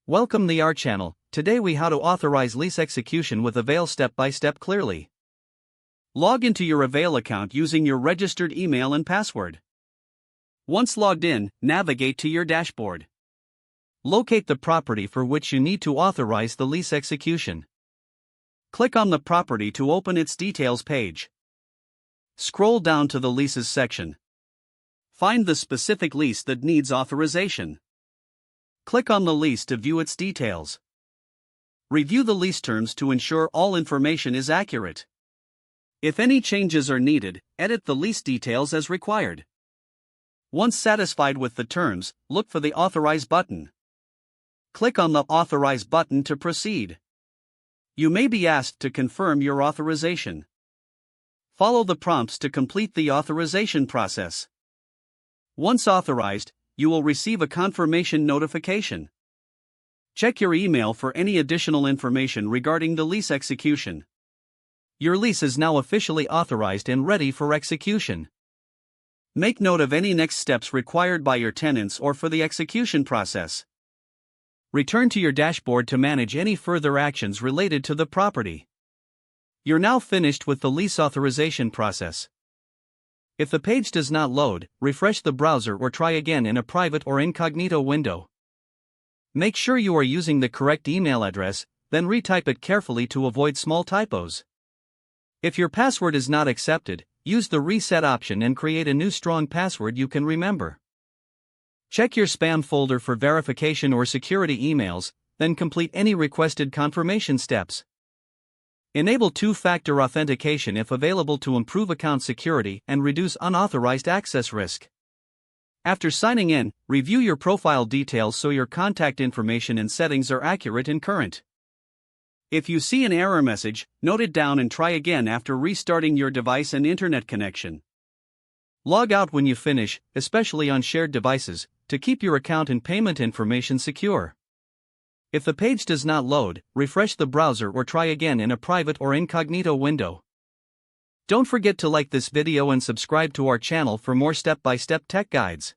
Welcome to our channel. Today we how to authorize lease execution with Avail step by step clearly. Log into your Avail account using your registered email and password. Once logged in, navigate to your dashboard. Locate the property for which you need to authorize the lease execution. Click on the property to open its details page. Scroll down to the leases section. Find the specific lease that needs authorization. Click on the lease to view its details. Review the lease terms to ensure all information is accurate. If any changes are needed, edit the lease details as required. Once satisfied with the terms, look for the Authorize button. Click on the Authorize button to proceed. You may be asked to confirm your authorization. Follow the prompts to complete the authorization process. Once authorized, you will receive a confirmation notification. Check your email for any additional information regarding the lease execution. Your lease is now officially authorized and ready for execution. Make note of any next steps required by your tenants or for the execution process. Return to your dashboard to manage any further actions related to the property. You're now finished with the lease authorization process. If the page does not load, refresh the browser or try again in a private or incognito window. Make sure you are using the correct email address, then retype it carefully to avoid small typos. If your password is not accepted, use the reset option and create a new strong password you can remember. Check your spam folder for verification or security emails, then complete any requested confirmation steps. Enable two-factor authentication if available to improve account security and reduce unauthorized access risk. After signing in, review your profile details so your contact information and settings are accurate and current. If you see an error message, note it down and try again after restarting your device and internet connection. Log out when you finish, especially on shared devices, to keep your account and payment information secure. If the page does not load, refresh the browser or try again in a private or incognito window. Don't forget to like this video and subscribe to our channel for more step-by-step tech guides.